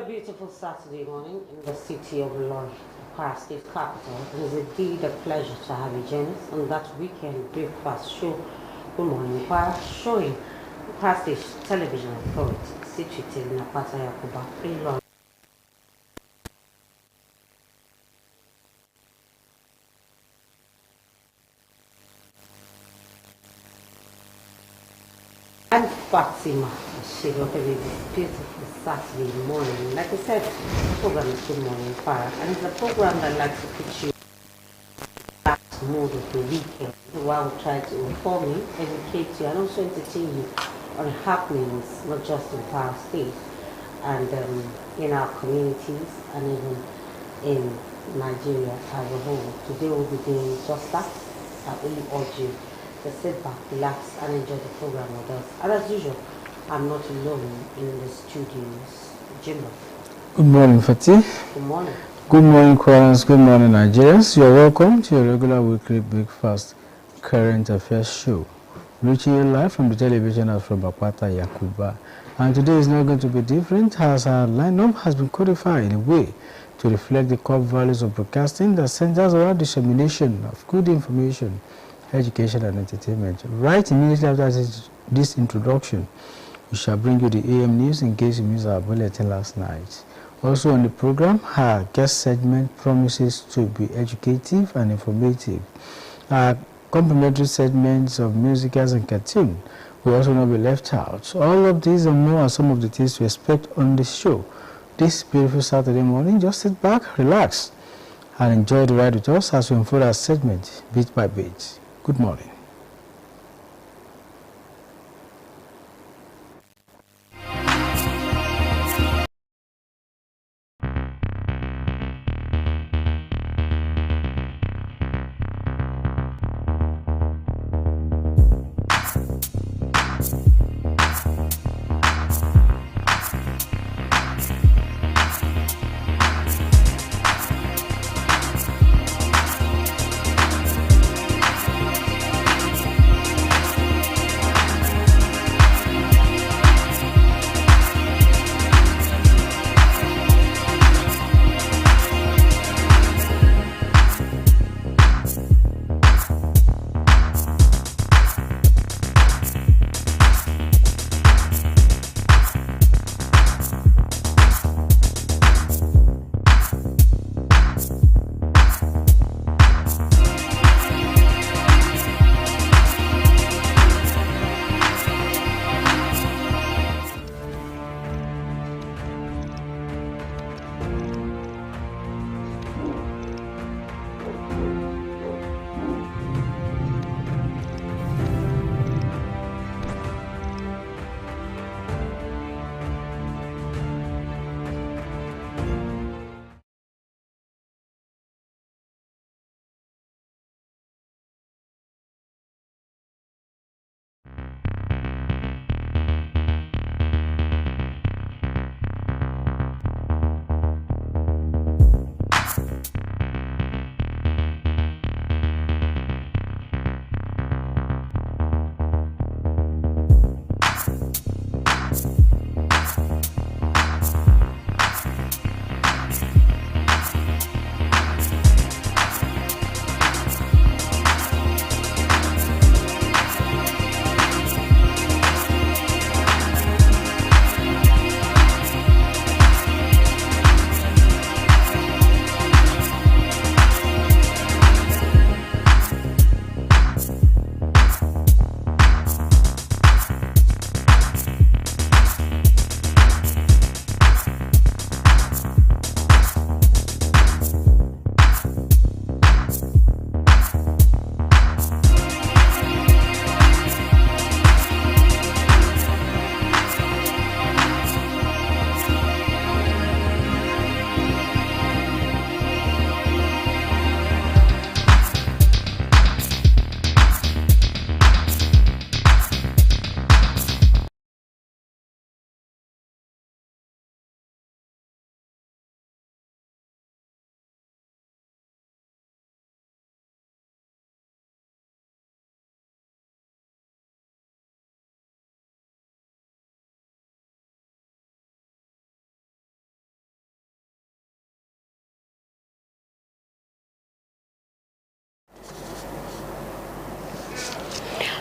beautiful Saturday morning in the city of London, Kwara State capital. It is indeed a pleasure to have you join us on that weekend breakfast show. Good morning, Kwara, showing Kwara State Television Authority situated in Apata Yakuba, in London. I'm Fatima. She got a beautiful Saturday morning. Like I said, the program is Good Morning Kwara, and it's a program that likes to put you back to mood of the weekend while we try to inform you, educate you, and also entertain you on happenings not just in Kwara State and in our communities and even in Nigeria as a whole. Today we'll be doing just that. I really urge you to sit back, relax, and enjoy the program with us. And as usual, I'm not alone in the studios. Jimbo. Good morning, Fatih. Good morning. Good morning, Kwarans. Good morning, Nigerians. You're welcome to your regular weekly breakfast current affairs show, reaching you live from the television as from Apata Yakuba. And today is not going to be different, as our lineup has been codified in a way to reflect the core values of broadcasting that centers around dissemination of good information, education and entertainment. Right immediately after this introduction, we shall bring you the AM news in case you missed our bulletin last night. Also on the program, our guest segment promises to be educative and informative. Our complimentary segments of musicals and cartoon will also not be left out. All of these and more are some of the things to expect on the show. This beautiful Saturday morning, just sit back, relax, and enjoy the ride with us as we unfold our segment bit by bit. Good morning.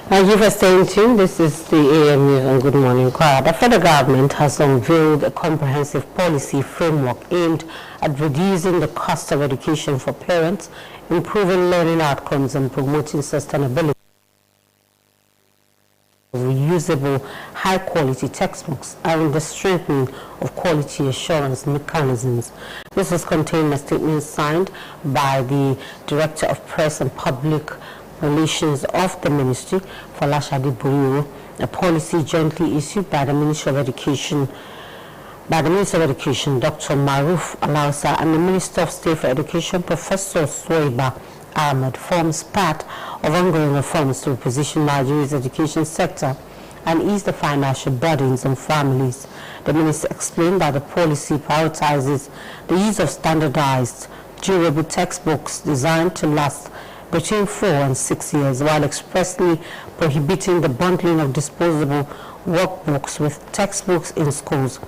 Thank you for staying tuned. This is the AM News and Good Morning Kwara. The federal government has unveiled a comprehensive policy framework aimed at reducing the cost of education for parents, improving learning outcomes and promoting sustainability. Reusable, high-quality textbooks and the strengthening of quality assurance mechanisms. This is contained in a statement signed by the Director of Press and Public Relations of the Ministry, Falashade Boyo, a policy jointly issued by the Ministry of Education, Dr. Maruf Alausa, and the Minister of State for Education, Professor Suwaiba Ahmed, forms part of ongoing reforms to reposition Nigeria's education sector and ease the financial burdens on families. The minister explained that the policy prioritizes the use of standardized, durable textbooks designed to last between 4 and 6 years, while expressly prohibiting the bundling of disposable workbooks with textbooks in schools.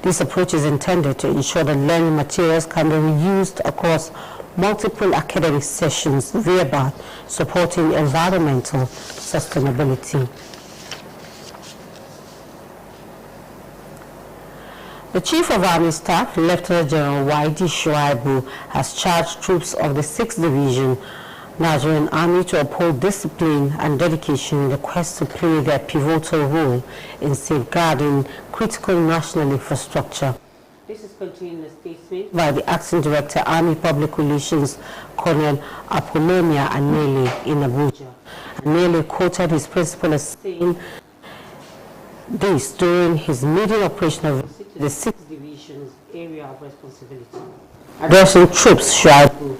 This approach is intended to ensure that learning materials can be reused across multiple academic sessions, thereby supporting environmental sustainability. The Chief of Army Staff, Lieutenant General Y.D. Shuaibu, has charged troops of the 6th Division Nigerian Army to uphold discipline and dedication in the quest to play their pivotal role in safeguarding critical national infrastructure. This is contained in the statement by the Acting Director, Army Public Relations, Colonel Apollonia Anele in Abuja. Anele quoted his principal as saying this during his maiden operational visit to the 6th Division's area of responsibility. Addressing troops, Shuaibu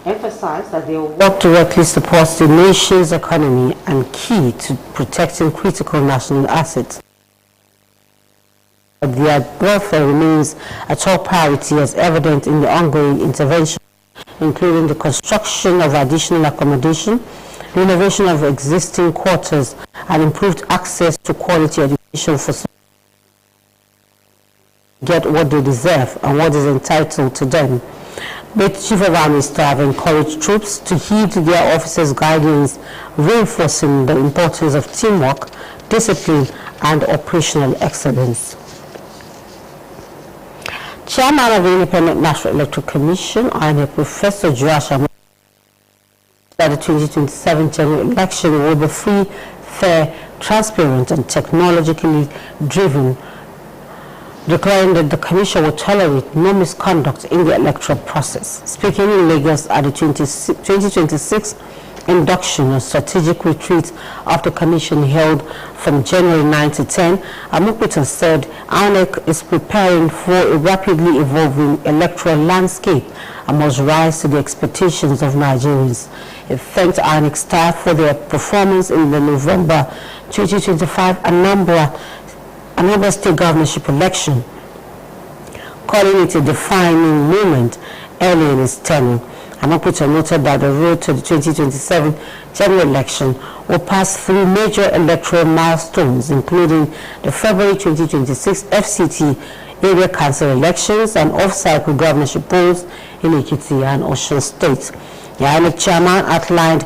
emphasized that their work directly supports the nation's economy and key to protecting critical national assets. Their welfare remains a top priority, as evident in the ongoing intervention, including the construction of additional accommodation, renovation of existing quarters, and improved access to quality education for get what they deserve and what is entitled to them. The Chief of Army Staff encouraged troops to heed their officers' guidance, reinforcing the importance of teamwork, discipline, and operational excellence. Chairman of the Independent National Electoral Commission, and Professor Joashua, that the 2027 general election will be free, fair, transparent, and technologically driven, declaring that the Commission will tolerate no misconduct in the electoral process. Speaking in Lagos at the 2026 induction and strategic retreat of the Commission held from January 9 to 10, Amukuta said INEC is preparing for a rapidly evolving electoral landscape and must rise to the expectations of Nigerians. It thanked INEC staff for their performance in the November 2025 Anambra State governorship election, calling it a defining moment early in his tenure. Amaputa noted that the road to the 2027 general election will pass through major electoral milestones, including the February 2026 FCT area council elections and off-cycle governorship polls in Ekiti and Osun State. The INEC chairman outlined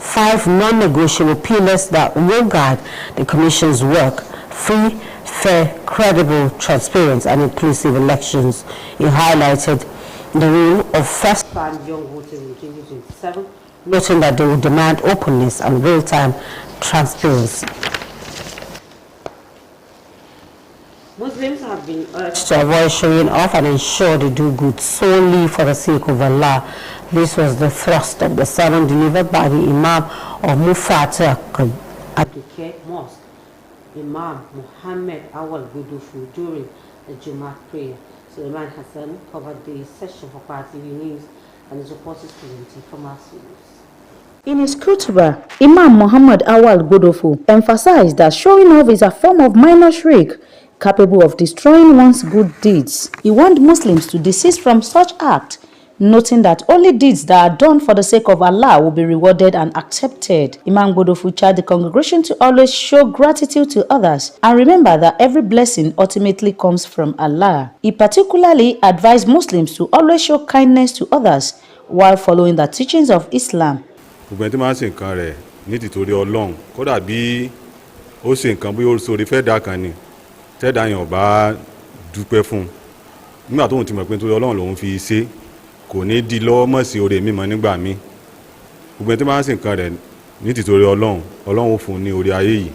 5 non-negotiable pillars that will guide the Commission's work: free, fair, credible, transparent, and inclusive elections. He highlighted the rule of first-time young voters in 2027, noting that they will demand openness and real-time transparency. Muslims have been urged to avoid showing off and ensure they do good solely for the sake of Allah. This was the thrust of the sermon delivered by the Imam of Mufata Aduke Mosque, Imam Muhammad Awal Gudufu, during the Jumat prayer. Suleiman Hassan covered the session for Kwara TV News and is reported presenting from our studios. In his khutbah, Imam Muhammad Awal Gudufu emphasized that showing off is a form of minor shirk capable of destroying one's good deeds. He warned Muslims to desist from such act, noting that only deeds that are done for the sake of Allah will be rewarded and accepted. Imam Gudufu charged the congregation to always show gratitude to others and remember that every blessing ultimately comes from Allah. He particularly advised Muslims to always show kindness to others while following the teachings of Islam. gbogbo ẹni tí máa ń ṣe nǹkan rẹ̀ ní tìtorí Ọlọ́run kódà bí ó ṣe nǹkan bí ó sórí fẹ́ dà kan ni tẹ́dà yẹn ò bá dúpẹ́ fún un nígbà tóun ti mọ̀ pé nítorí Ọlọ́run lòun fi ṣe kò ní di lọ́wọ́ mọ̀ sí oore mímọ́ nígbà míì gbogbo ẹni tí máa ń ṣe nǹkan rẹ̀ ní tìtorí Ọlọ́run Ọlọ́run ó fún un ní orí ayé yìí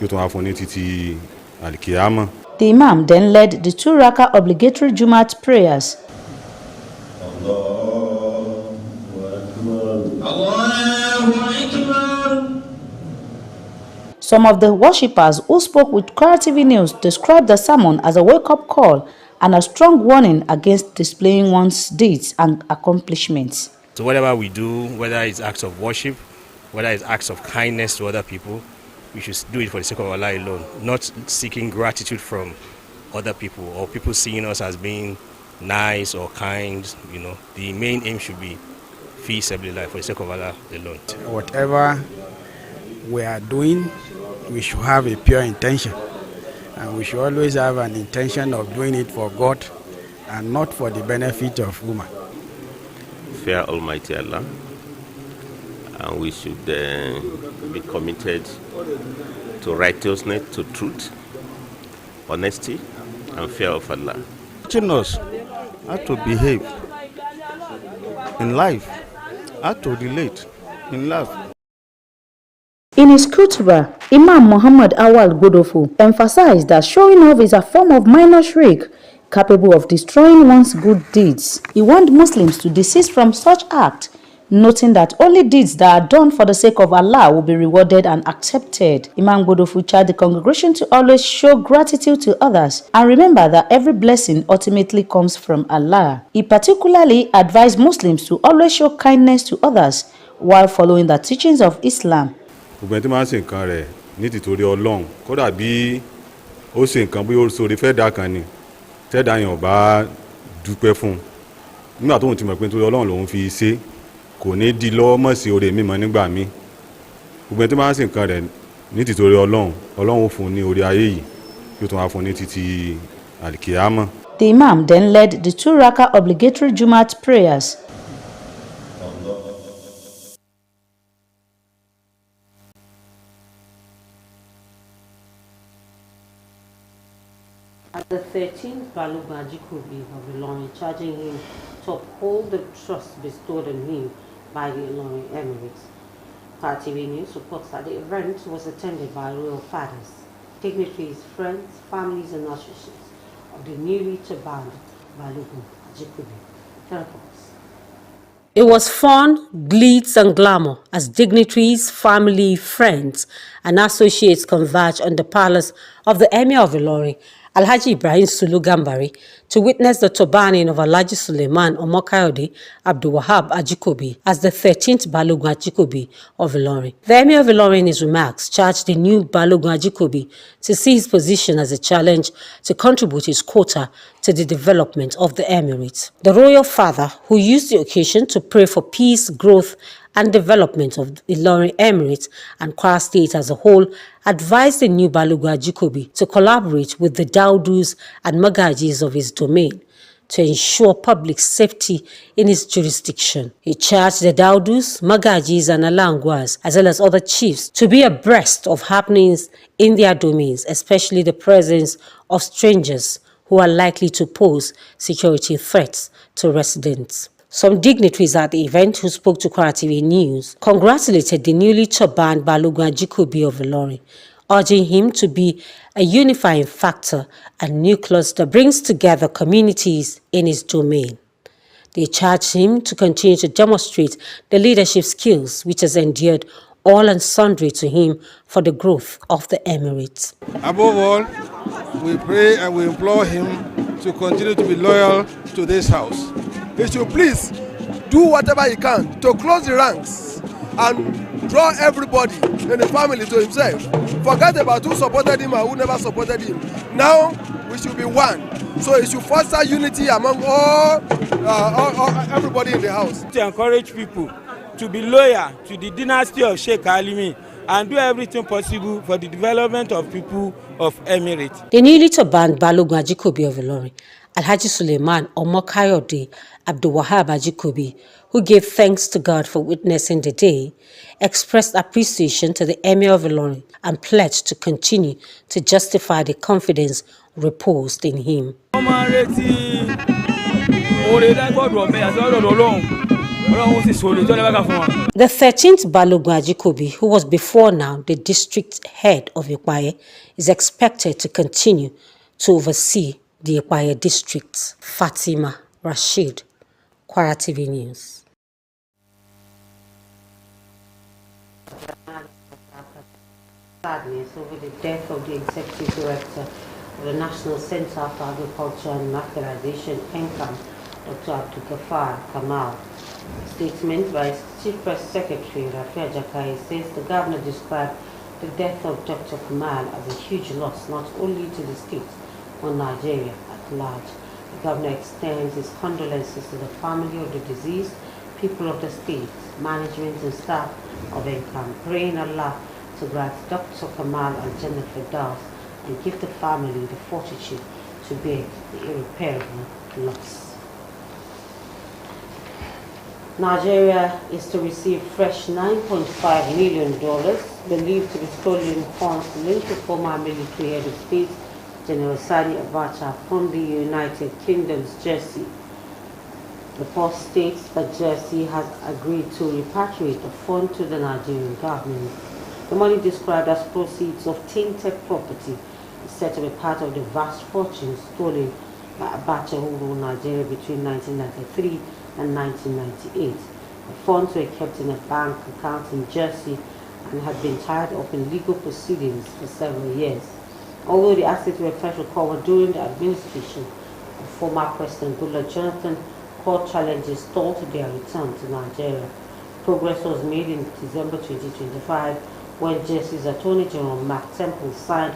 yóò tún wá fún un ní títí àlìkìyámọ̀. The Imam then led the 2 raka obligatory Jumat prayers. Some of the worshippers who spoke with Kwara TV News described the sermon as a wake-up call and a strong warning against displaying one's deeds and accomplishments. So whatever we do, whether it's acts of worship, whether it's acts of kindness to other people, we should do it for the sake of Allah alone, not seeking gratitude from other people or people seeing us as being nice or kind. You know, the main aim should be fi sabilillah, for the sake of Allah alone. Whatever we are doing, we should have a pure intention, and we should always have an intention of doing it for God and not for the benefit of woman. Fear Almighty Allah, and we should be committed to righteousness, to truth, honesty, and fear of Allah. Teaching us how to behave in life, how to relate in life. In his khutbah, Imam Muhammad Awal Godofo emphasized that showing off is a form of minor shirk capable of destroying one's good deeds. He warned Muslims to desist from such act, noting that only deeds that are done for the sake of Allah will be rewarded and accepted. Imam Godofo charged the congregation to always show gratitude to others and remember that every blessing ultimately comes from Allah. He particularly advised Muslims to always show kindness to others while following the teachings of Islam. gbogbo ẹni tí máa ń ṣe nǹkan rẹ̀ ní tìtorí Ọlọ́run kódà bí ó ṣe nǹkan bí ó sórí fẹ́ dà kan ni tẹ́dà yẹn ò bá dúpẹ́ fún un nígbà tóun ti mọ̀ pé nítorí Ọlọ́run lòun fi ṣe kò ní di lọ́wọ́ mọ̀ sí oore mímọ́ nígbà míì gbogbo ẹni tí máa ń ṣe nǹkan rẹ̀ ní tìtorí Ọlọ́run Ọlọ́run ó fún un ní orí ayé yìí yóò tún wá fún un ní títí àlìkìyámọ̀. The Imam then led the 2 raka obligatory Jumat prayers. At the 13th Balogun Ajikobi of Ilorin, charging him to uphold the trust bestowed on him by the Ilorin Emirates. Kwara TV News reports that the event was attended by royal fathers, dignitaries, friends, families and associates of the newly turbaned Balogun Ajikobi. The reports. It was fun, glitz and glamour as dignitaries, family, friends and associates converged on the palace of the Emir of Ilorin, Alhaji Ibrahim Sulu Gambari, to witness the turbaning of Alhaji Suleiman Omokayode Abdul Wahab Ajikobi as the 13th Balogun Ajikobi of Ilorin. The Emir of Ilorin in his remarks charged the new Balogun Ajikobi to see his position as a challenge to contribute his quota to the development of the Emirate. The royal father, who used the occasion to pray for peace, growth and development of the Ilorin Emirate and Kwara State as a whole, advised the new Balogun Ajikobi to collaborate with the Daudus and Magajis of his domain to ensure public safety in his jurisdiction. He charged the Daudus, Magajis and Alangwas, as well as other chiefs, to be abreast of happenings in their domains, especially the presence of strangers who are likely to pose security threats to residents. Some dignitaries at the event who spoke to Kwara TV News congratulated the newly turbaned Balogun Ajikobi of Ilorin, urging him to be a unifying factor and nucleus that brings together communities in his domain. They charged him to continue to demonstrate the leadership skills which has endeared all and sundry to him for the growth of the Emirates. Above all, we pray and we implore him to continue to be loyal to this house. He should please do whatever he can to close the ranks and draw everybody in the family to himself. Forget about who supported him and who never supported him. Now we should be one. So he should foster unity among all everybody in the house. To encourage people to be loyal to the dynasty of Sheikh Alimi and do everything possible for the development of people of Emirates. The newly turbaned Balogun Ajikobi of Ilorin Alhaji Suleiman Omokayode Abdulwahab Ajikobi, who gave thanks to God for witnessing the day, expressed appreciation to the Emir of Ilorin and pledged to continue to justify the confidence reposed in him. The 13th Balogun Ajikobi, who was before now the district head of Ikpaye, is expected to continue to oversee the Ikpaye district. Fatima Rashid, Kwara TV News. Sadness over the death of the executive director of the National Center for Agriculture and Mechanization, NCAM, Dr. Abdul Ghaffar Kamal. A statement by his Chief Press Secretary Rafia Jakai says the governor described the death of Dr. Kamal as a huge loss not only to the state but Nigeria at large. The governor extends his condolences to the family of the deceased, people of the state, management and staff of NCAM, praying Allah to grant Dr. Kamal and Jennifer Firdaus and give the family the fortitude to bear the irreparable loss. Nigeria is to receive fresh $9.5 million believed to be stolen funds linked to former military head of state General Sani Abacha from the United Kingdom's Jersey. The post states that Jersey has agreed to repatriate the fund to the Nigerian government. The money described as proceeds of tainted property is said to be part of the vast fortune stolen by Abacha who ruled Nigeria between 1993 and 1998. The funds were kept in a bank account in Jersey and had been tied up in legal proceedings for several years. Although the assets were first recovered during the administration of former President Goodluck Jonathan, court challenges stalled their return to Nigeria. Progress was made in December 2025 when Jersey's Attorney General Mark Temple signed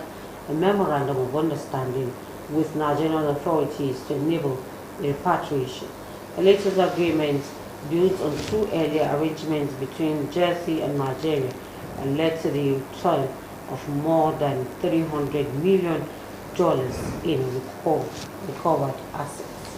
a memorandum of understanding with Nigerian authorities to enable the repatriation. The latest agreement built on two earlier arrangements between Jersey and Nigeria and led to the return of more than $300 million in recovered assets.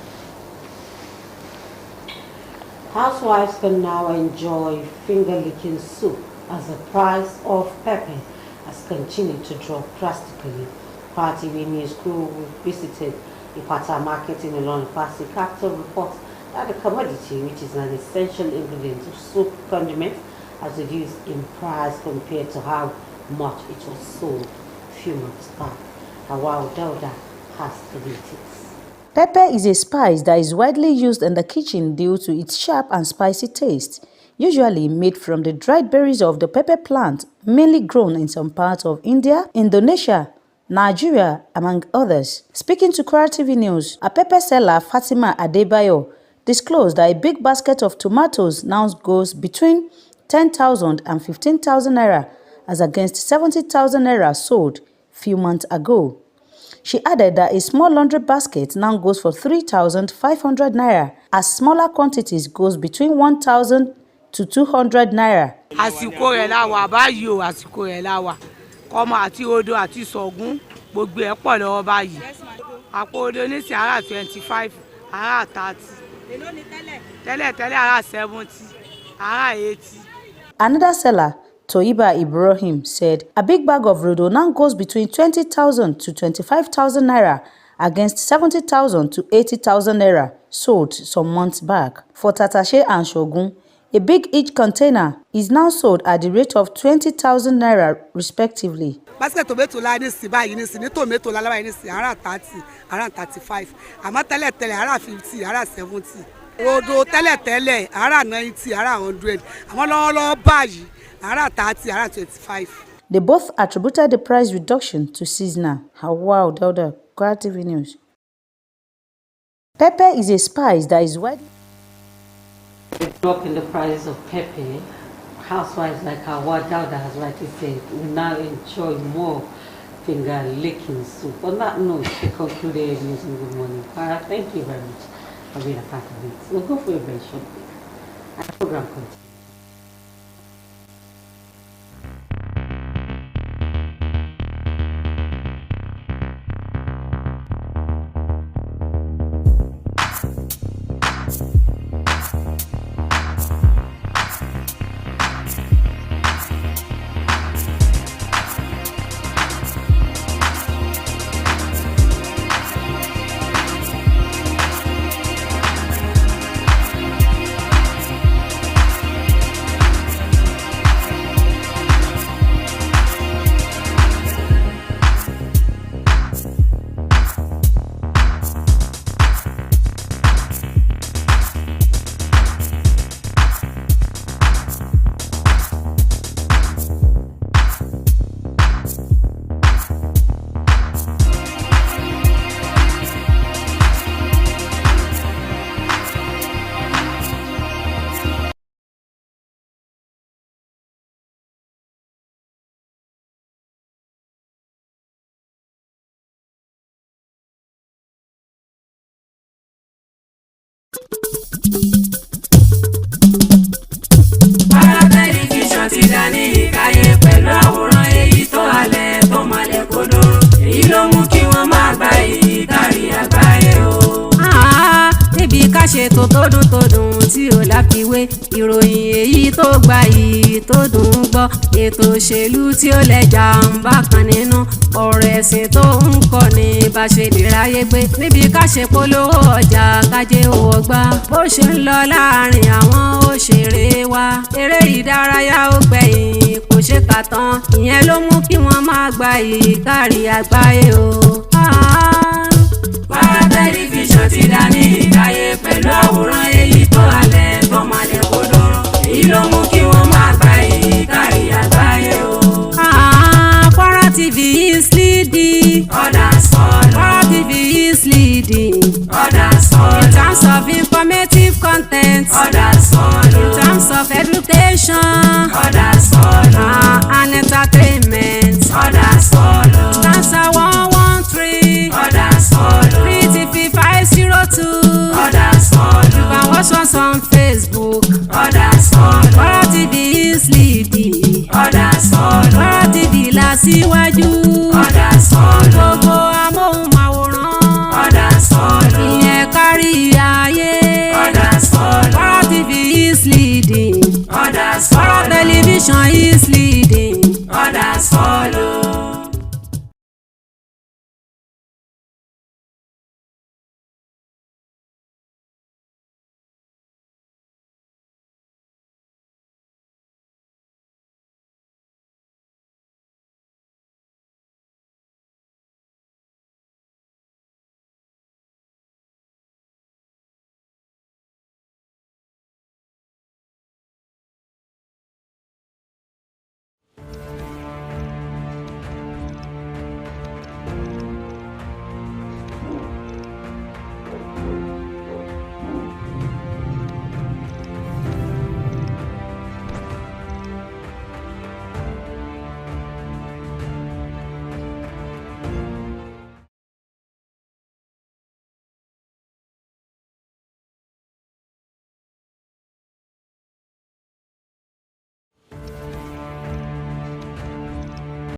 Housewives can now enjoy finger-licking soup as the price of pepper has continued to drop drastically. Kwara TV News crew visited the Ipata market in Ilorin Kwasi capital reports that the commodity, which is an essential ingredient of soup condiment, has reduced in price compared to how much it was sold a few months back. Hawa Dauda has the details. Pepper is a spice that is widely used in the kitchen due to its sharp and spicy taste, usually made from the dried berries of the pepper plant, mainly grown in some parts of India, Indonesia, Nigeria, among others. Speaking to Kwara TV News, a pepper seller, Fatima Adebayo, disclosed that a big basket of tomatoes now goes between 10,000 and 15,000 naira, as against 70,000 naira sold few months ago. She added that a small laundry basket now goes for 3,500 naira, as smaller quantities goes between 1,000 to 200 naira. Àsìkò rẹ̀ la wà báyìí o, àsìkò rẹ̀ la wà. Kọ́mọ àti odò àti sọ̀gún gbogbo ẹ̀ pọ̀ lọ́wọ́ báyìí. Àpò odò ní sí ara 25, ara 30. Tẹ́lẹ̀ ara 70, ara 80. Another seller, Toyiba Ibrahim, said a big bag of rodo now goes between 20,000 to 25,000 naira against 70,000 to 80,000 naira sold some months back. For Tatashe and Shogun, a big each container is now sold at the rate of 20,000 naira respectively. Basket tomato la ní sí báyìí ní sí ní tomato la báyìí ní sí ara 30, ara 35. Àmọ́ tẹ́lẹ̀ ara 50, ara 70. Rodo tẹ́lẹ̀ ara 90, ara 100. Àmọ́ lọ́wọ́lọ́wọ́ báyìí ara 30, ara 25. They both attributed the price reduction to seasonal. Wow, Dauda, Kwara TV News. Pepper is a spice that is widely. The drop in the price of pepper, housewives like Hawa Dauda has rightly said, will now enjoy more finger-licking soup. On that note, we conclude the news in Good Morning Kwara. Thank you very much for being a part of it. We'll go for a very short break. And the program continues. ti dání ìkáyé pẹ̀lú àwòrán èyí tó halẹ̀ tó mọ̀lẹ́ kodoro èyí ló mú kí wọ́n máa gba èyí kárí àgbáyé o. níbi ká ṣètò tó dùn tí ò láfiwé ìròyìn èyí tó gba yìí tó dùn ún gbọ́ ètò òṣèlú tí ó lẹ́jà ń bá kan nínú ọ̀rọ̀ ẹ̀sìn tó ń kọ́ ní bá ṣe lè ráyé gbé níbi ká ṣe polówó ọjà kájé owó gbá bó ṣe ń lọ láàrin àwọn òṣèré wa eré ìdárayá ó gbẹ̀yìn kò ṣe kà tán ìyẹn ló mú kí wọ́n máa gba yìí kárí àgbáyé o. Kwara tẹlifíṣàn ti dání ìkáyé pẹ̀lú àwòrán èyí tó halẹ̀ tó mọ̀lẹ́ kodoro èyí ló mú kí wọ́n máa gba èyí kárí àgbáyé o. Kwara TV is leading. Others follow. Kwara TV is leading. Others follow. In terms of informative content. Others follow. In terms of education. Others follow. And entertainment. Others follow. Stanza 113. Others follow. Free TV 502. Others follow. You can watch us on Facebook. Others follow. Kwara TV is leading. Others follow. Kwara TV la síwájú.